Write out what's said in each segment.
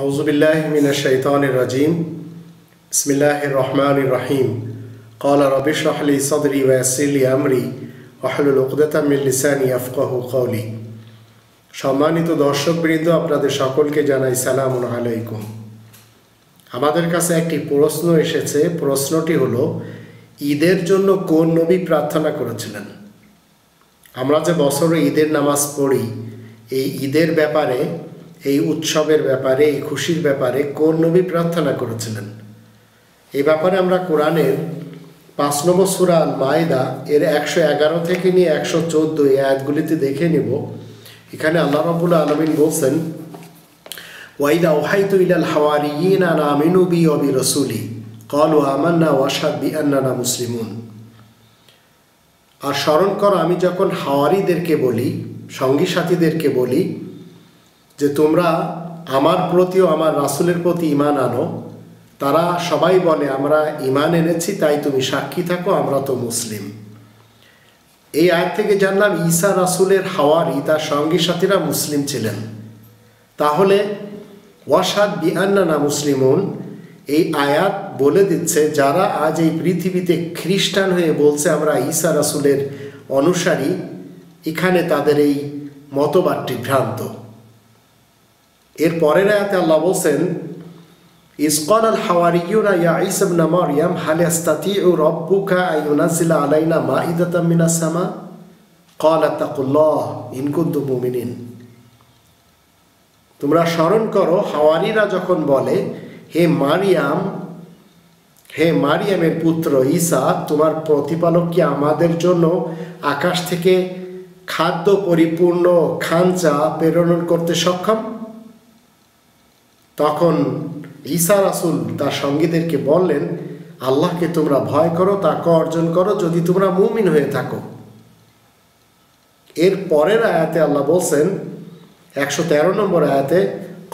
আউযুবিল্লাহি মিনাশ শাইতানির রাজিম। বিসমিল্লাহির রহমানির রহিম। ক্বালা রাব্বি ইশরাহ লি সাদরি ওয়া ইয়াসসির লি আমরি ওয়াহলুল উকদাতাম মিন লিসানি ইয়াফকাহু কওলি। সম্মানিত দর্শকবৃন্দ, আপনাদের সকলকে জানাই সালামুন আলাইকুম। আমাদের কাছে একটি প্রশ্ন এসেছে। প্রশ্নটি হলো, ঈদের জন্য কোন নবী প্রার্থনা করেছিলেন? আমরা যে বছরে ঈদের নামাজ পড়ি, এই ঈদের ব্যাপারে, এই উৎসবের ব্যাপারে, এই খুশির ব্যাপারে কোন নবী প্রার্থনা করেছিলেন? এই ব্যাপারে আমরা কোরআনের 5 নম্বর সূরা আল মাইদা এর 111 থেকে নিয়ে 114 এই আয়াতগুলিতে দেখে নেব। এখানে আল্লাহ রাব্বুল আলামিন বলছেন, ওয়াইদা ওহাইতু ইলাল হাওয়ারিয়িনা আন আমিনু বি ওয়া বিরাসূলি ক্বালু আমান্না ওয়াশহাদ বিআন্নানা মুসলিমুন। আর স্মরণ করো, আমি যখন হাওয়ারিদেরকে বলি, সঙ্গী সাথীদেরকে বলি যে তোমরা আমার প্রতি ও আমার রাসূলের প্রতি ঈমান আনো, তারা সবাই বলে আমরা ঈমান এনেছি, তাই তুমি সাক্ষী থাকো, আমরা তো মুসলিম। এই আয়াত থেকে জানলাম ঈসা রাসূলের হাওয়ারি, তার সঙ্গী সাথীরা মুসলিম ছিলেন। তাহলে ওয়াশহাদ বিআন্নানা মুসলিমুন, এই আয়াত বলে দিচ্ছে যারা আজ এই পৃথিবীতে খ্রিস্টান হয়ে বলছে আমরা ঈসা রাসূলের অনুসারী, এখানে তাদের এই মতবাদটি ভ্রান্ত। এর পরের আয়াতে আল্লাহ বলছেন, ইয ক্বালাল হাওয়ারিয়ুনা ইয়া ঈসা ইবনে মারইয়াম হাল ইস্তাতিউ রাব্বুকা আন ইউনাজ্জিলা আলাইনা মাইদাতাম মিনাস সামা ক্বালা তাকুল্লাহ ইন কুনতুম মুমিনিন। তোমরা স্মরণ করো, হাওয়ারিরা যখন বলে, হে মারিয়ামের পুত্র ঈসা, তোমার প্রতিপালক কি আমাদের জন্য আকাশ থেকে খাদ্য পরিপূর্ণ খাঞ্চা প্রেরণ করতে সক্ষম? তখন ঈসা রাসূল তার সঙ্গীদেরকে বললেন, আল্লাহকে তোমরা ভয় করো, তাকওয়া অর্জন করো, যদি তোমরা মুমিন হয়ে থাকো। এর পরের আয়াতে আল্লাহ বলছেন, 113 নম্বর আয়াতে,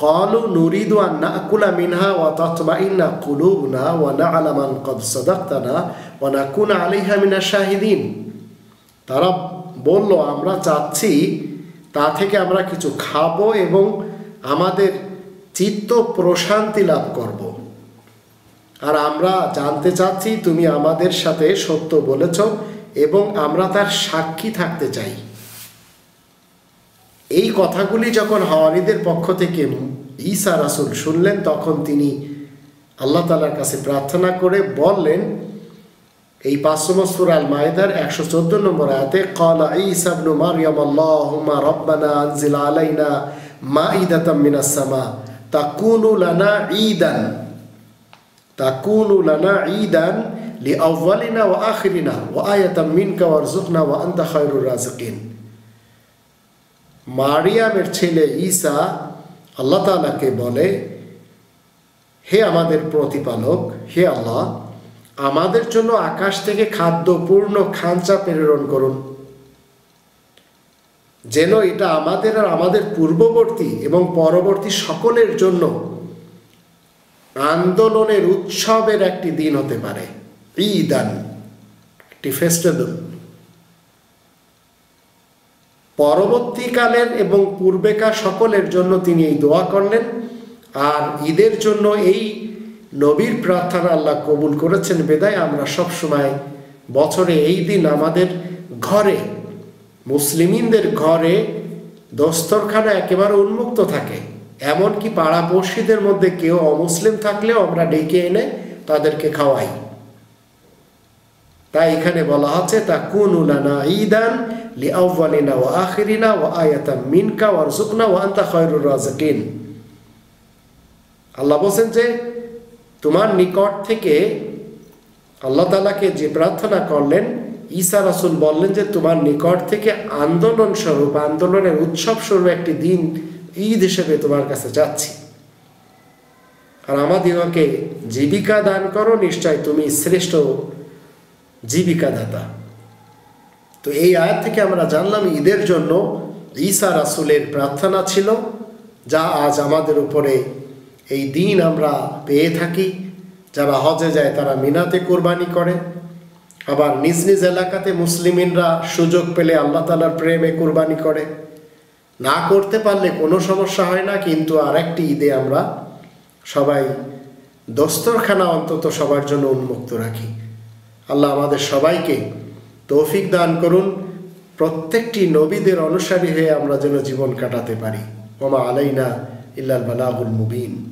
ক্বালু নুরিদু আন নাকুলা মিনহা ওয়া তাতমাইন্না কুলুবুনা ওয়া না'লামু আন ক্বাদ সাদাকতানা ওয়া নাকুনা আলাইহা মিনাশ শাহিদিন। তারা বলল, আমরা চাচ্ছি তা থেকে আমরা কিছু খাবো এবং আমাদের চিত্ত প্রশান্তি লাভ করব, আর আমরা জানতে চাচ্ছি তুমি আমাদের সাথে সত্য বলেছ এবং আমরা তার সাক্ষী থাকতে চাই। এই কথাগুলি যখন হাওয়ারিদের পক্ষ থেকে ঈসা রাসূল শুনলেন, তখন তিনি আল্লাহ তাআলার কাছে প্রার্থনা করে বললেন, এই 5 নম্বর সূরা আল মাইদার 114 নম্বর আয়াতে, ক্বালা ঈসা ইবনে মারইয়াম আল্লাহুম্মা রাব্বানা আনজিল আলাইনা মাইদাতাম মিনাস সামা তাকুনু লানা ঈদান লিআউয়ালিনা ওয়া আখিরিনা ওয়া আয়াতাম মিনকা ওয়ারযুকনা ওয়া আনতা খায়রুর রাযিকিন। মারিয়ামের ছেলে ঈসা আল্লাহ তাআলাকে বলে, হে আমাদের প্রতিপালক, হে আল্লাহ, আমাদের জন্য আকাশ থেকে খাদ্যপূর্ণ খাঞ্চা প্রেরণ করুন, যেন এটা আমাদের আর আমাদের পূর্ববর্তী এবং পরবর্তী সকলের জন্য আন্দোলনের, উৎসবের একটি দিন হতে পারে, ঈদান, একটি ফেস্টিভ্যাল। পরবর্তীকালের এবং পূর্বেকার সকলের জন্য তিনি এই দোয়া করলেন। আর ঈদের জন্য এই নবীর প্রার্থনা আল্লাহ কবুল করেছেন বিধায় আমরা সবসময় বছরে এই দিন আমাদের ঘরে, মুসলিমিনদের ঘরে দস্তরখানা একেবারে উন্মুক্ত থাকে। এমনকি পাড়াপড়শিদের মধ্যে কেউ অমুসলিম থাকলেও আমরা ডেকে এনে তাদেরকে খাওয়াই। তাই এখানে বলা হচ্ছে, তাকুনু লানা ঈদান লিআউয়ালিনা ওয়া আখিরিনা ওয়া আয়াতাম মিনকা ওয়ারযুকনা ওয়া আনতা খায়রুর রাযিকিন। আল্লাহ বলেন যে তোমার নিকট থেকে, আল্লাহ তাআলাকে যে প্রার্থনা করলেন, ঈসা রাসূল বললেন যে তোমার নিকট থেকে আন্দোলন স্বরূপ, আন্দোলনের উৎসব স্বরূপ একটি দিন, ঈদ হিসেবে তোমার কাছে যাচ্ছি, আর আমাদিগকে জীবিকা দান করো, নিশ্চয় তুমি শ্রেষ্ঠ জীবিকা দাতা। তো এই আয়াত থেকে আমরা জানলাম ঈদের জন্য ঈসা রাসূলের প্রার্থনা ছিল, যা আজ আমাদের উপরে এই দিন আমরা পেয়ে থাকি। যারা হজে যায় তারা মিনাতে কোরবানি করে, আবার নিজ নিজ এলাকাতে মুসলিমিনরা সুযোগ পেলে আল্লাহ তাআলার প্রেমে কোরবানি করে। না করতে পারলে কোনো সমস্যা হয় না, কিন্তু আরেকটি ঈদে আমরা সবাই দস্তরখানা অন্তত সবার জন্য উন্মুক্ত রাখি। আল্লাহ আমাদের সবাইকে তৌফিক দান করুন, প্রত্যেকটি নবীদের অনুসারী হয়ে আমরা যেন জীবন কাটাতে পারি। ওমা আলাইনা ইল্লাল বালাগুল মুবিন।